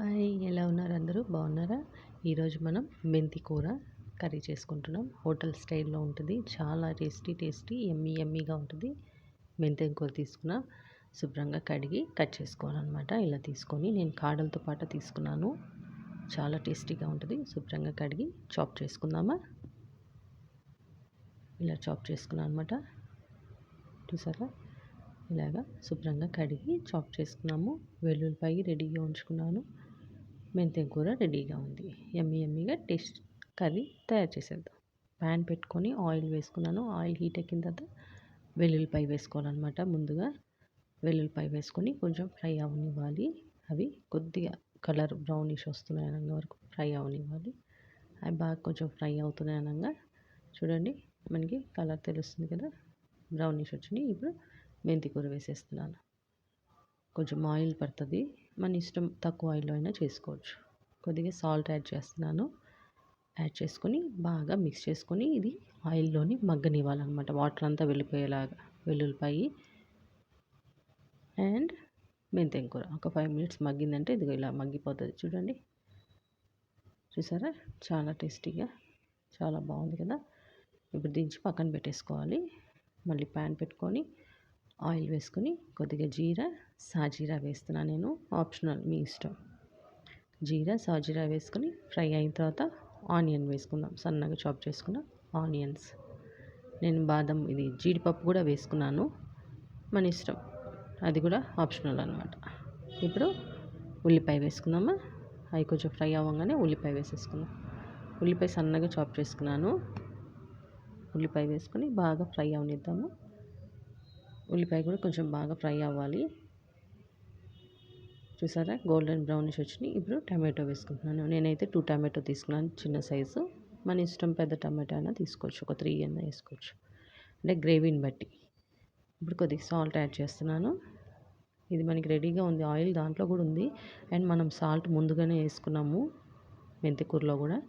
Hi, ఎలా ఉన్నారు అందరూ? బాగున్నారా? ఈరోజు మనం మెంతి కూర కర్రీ చేసుకుంటున్నాం. హోటల్ స్టైల్లో ఉంటుంది. చాలా టేస్టీ యమ్మీగా ఉంటుంది. మెంతి కూర తీసుకున్న శుభ్రంగా కడిగి కట్ చేసుకోవాలన్నమాట. ఇలా తీసుకొని నేను కాడలతో పాటు తీసుకున్నాను. చాలా టేస్టీగా ఉంటుంది. శుభ్రంగా కడిగి చాప్ చేసుకుందామా? ఇలా చాప్ చేసుకున్నాను అనమాట. చూసారా? ఇలాగా శుభ్రంగా కడిగి చాప్ చేసుకున్నాము. వెల్లుల్లిపాయ రెడీగా ఉంచుకున్నాను. మెంతి కూర రెడీగా ఉంది. యమ్మీగా టేస్ట్ కర్రీ తయారు చేసేద్దాం. ప్యాన్ పెట్టుకొని ఆయిల్ వేసుకున్నాను. ఆయిల్ హీట్ ఎక్కిన తర్వాత వెల్లుల్లిపాయ వేసుకోవాలన్నమాట. ముందుగా వెల్లుల్లిపాయ వేసుకొని కొంచెం ఫ్రై అవనివ్వాలి. అవి కొద్దిగా కలర్ బ్రౌనిష్ వస్తున్నాయి అనగా వరకు ఫ్రై అవనివ్వాలి. అవి బాగా కొంచెం ఫ్రై అవుతున్నాయి అనగా చూడండి, మనకి కలర్ తెలుస్తుంది కదా, బ్రౌనిష్ వచ్చినాయి. ఇప్పుడు మెంతి కూర వేసేస్తున్నాను. కొంచెం ఆయిల్ పడుతుంది, మన ఇష్టం, తక్కువ ఆయిల్లో అయినా చేసుకోవచ్చు. కొద్దిగా సాల్ట్ యాడ్ చేస్తున్నాను. యాడ్ చేసుకొని బాగా మిక్స్ చేసుకొని ఇది ఆయిల్లోని మగ్గనివ్వాలన్నమాట. వాటర్ అంతా వెళ్ళిపోయేలాగా వెల్లుల్లిపాయి అండ్ మెంతి కూర ఒక 5 minutes మగ్గిందంటే ఇదిగో ఇలా మగ్గిపోతుంది. చూడండి, చూసారా? చాలా టేస్టీగా, చాలా బాగుంది కదా. ఇప్పుడు దించి పక్కన పెట్టేసుకోవాలి. మళ్ళీ ప్యాన్ పెట్టుకొని ఆయిల్ వేసుకొని కొద్దిగా జీరా సాజీరా వేస్తున్నాను నేను. ఆప్షనల్, మీ ఇష్టం. జీరా సాజీరా వేసుకొని ఫ్రై అయిన తర్వాత ఆనియన్ వేసుకుందాం. సన్నగా చాప్ చేసుకున్న ఆనియన్స్. నేను బాదం, ఇది జీడిపప్పు కూడా వేసుకున్నాను. మన ఇష్టం, అది కూడా ఆప్షనల్ అనమాట. ఇప్పుడు ఉల్లిపాయ వేసుకుందామా? అవి కొంచెం ఫ్రై అవ్వగానే ఉల్లిపాయ వేసేసుకుందాం. ఉల్లిపాయ సన్నగా చాప్ చేసుకున్నాను. ఉల్లిపాయ వేసుకొని బాగా ఫ్రై అవనిద్దాము. ఉల్లిపాయ కూడా కొంచెం బాగా ఫ్రై అవ్వాలి. చూసారా, గోల్డెన్ బ్రౌనిష్ వచ్చినాయి. ఇప్పుడు టమాటో వేసుకుంటున్నాను. నేనైతే 2 టమాటో తీసుకున్నాను, చిన్న సైజు. మన ఇష్టం, పెద్ద టమాటో అయినా తీసుకోవచ్చు. ఒక 3 అయినా వేసుకోవచ్చు, అంటే గ్రేవీని బట్టి. ఇప్పుడు కొద్దిగా సాల్ట్ యాడ్ చేస్తున్నాను. ఇది మనకి రెడీగా ఉంది. ఆయిల్ దాంట్లో కూడా ఉంది. అండ్ మనం సాల్ట్ ముందుగానే వేసుకున్నాము మెంతి కూరలో కూడా,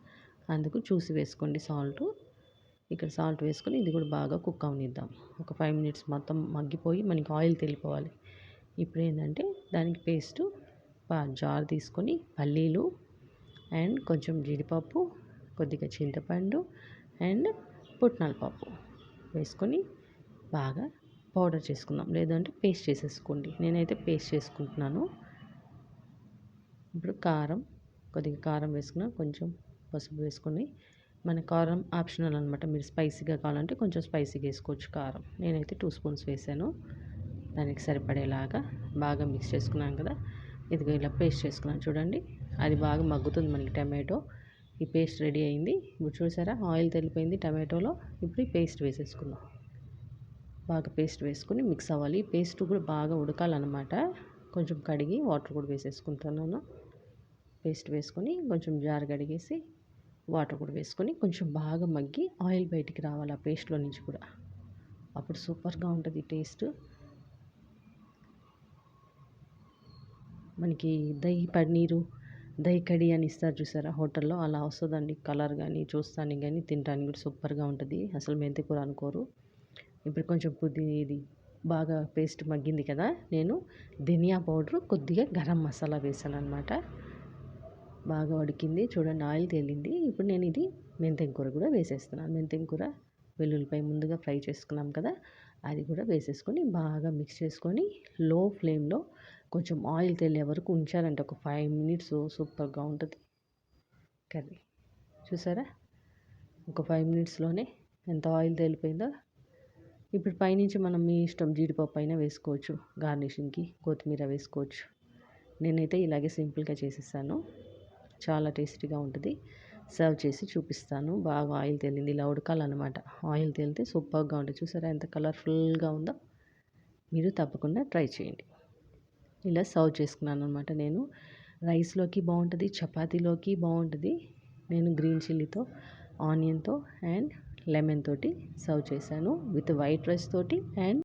అందుకు చూసి వేసుకోండి సాల్ట్. ఇక్కడ సాల్ట్ వేసుకొని ఇది కూడా బాగా కుక్ అవనిద్దాం. ఒక 5 minutes మొత్తం మగ్గిపోయి మనకి ఆయిల్ తెలిపోవాలి. ఇప్పుడు ఏంటంటే దానికి పేస్టు జార్ తీసుకొని పల్లీలు అండ్ కొంచెం జీడిపప్పు, కొద్దిగా చింతపండు అండ్ పుట్నాల పప్పు వేసుకొని బాగా పౌడర్ చేసుకుందాం. లేదంటే పేస్ట్ చేసేసుకోండి. నేనైతే పేస్ట్ చేసుకుంటున్నాను. ఇప్పుడు కారం, కొద్దిగా కారం వేసుకున్నా, కొంచెం పసుపు వేసుకొని, మన కారం ఆప్షనల్ అనమాట. మీరు స్పైసీగా కావాలంటే కొంచెం స్పైసీగా వేసుకోవచ్చు కారం. నేనైతే 2 spoons వేసాను. దానికి సరిపడేలాగా బాగా మిక్స్ చేసుకున్నాను కదా. ఇదిగో ఇలా పేస్ట్ చేసుకున్నాను. చూడండి, అది బాగా మగ్గుతుంది మనకి టమాటో. ఈ పేస్ట్ రెడీ అయింది. ఇప్పుడు చూసారా, ఆయిల్ తెలిపోయింది టమాటోలో. ఇప్పుడు ఈ పేస్ట్ వేసేసుకుందాం. బాగా పేస్ట్ వేసుకొని మిక్స్ అవ్వాలి. పేస్ట్ కూడా బాగా ఉడకాలన్నమాట. కొంచెం కడిగి వాటర్ కూడా వేసేసుకుంటున్నాను. పేస్ట్ వేసుకొని కొంచెం జార్ కడిగేసి వాటర్ కూడా వేసుకొని కొంచెం బాగా మగ్గి ఆయిల్ బయటికి రావాలి ఆ పేస్ట్లో నుంచి కూడా. అప్పుడు సూపర్గా ఉంటుంది టేస్ట్. మనకి దహి పన్నీరు, దహి కడి అని ఇస్తారు చూసారా హోటల్లో, అలా వస్తుందండి. కలర్ కానీ చూస్తానికి కానీ తినడానికి కూడా సూపర్గా ఉంటుంది. అసలు మెంతి కూర అనుకోరు. ఇప్పుడు కొంచెం ఇది బాగా పేస్ట్ మగ్గింది కదా. నేను ధనియా పౌడరు, కొద్దిగా గరం మసాలా వేసాను అనమాట. బాగా ఉడికింది. చూడండి, ఆయిల్ తేలింది. ఇప్పుడు నేను ఇది మెంతి కూర కూడా వేసేస్తున్నాను. మెంతి కూర, వెల్లుల్లిపాయ ముందుగా ఫ్రై చేసుకున్నాం కదా, అది కూడా వేసేసుకొని బాగా మిక్స్ చేసుకొని లో ఫ్లేమ్లో కొంచెం ఆయిల్ తేలే వరకు ఉంచారంటే ఒక 5 minutes సూపర్గా ఉంటుంది కర్రీ. చూసారా, ఒక 5 minutesలోనే ఎంత ఆయిల్ తేలిపోయిందో. ఇప్పుడు పైనుంచి మనం మీ ఇష్టం, జీడిపప్పు అయినా వేసుకోవచ్చు, గార్నిషింగ్కి కొత్తిమీర వేసుకోవచ్చు. నేనైతే ఇలాగే సింపుల్గా చేసేసాను. చాలా టేస్టీగా ఉంటుంది. సర్వ్ చేసి చూపిస్తాను. బాగా ఆయిల్ తేలింది, ఇలా ఉడకాలన్నమాట. ఆయిల్ తేలితే సూపర్గా ఉంటుంది. చూసారా ఎంత కలర్ఫుల్గా ఉందో. మీరు తప్పకుండా ట్రై చేయండి. ఇలా సర్వ్ చేసుకున్నాను అనమాట. నేను రైస్లోకి బాగుంటుంది, చపాతీలోకి బాగుంటుంది. నేను గ్రీన్ చిల్లీతో, ఆనియన్తో అండ్ లెమన్ తోటి సర్వ్ చేశాను. విత్ వైట్ రైస్ తోటి అండ్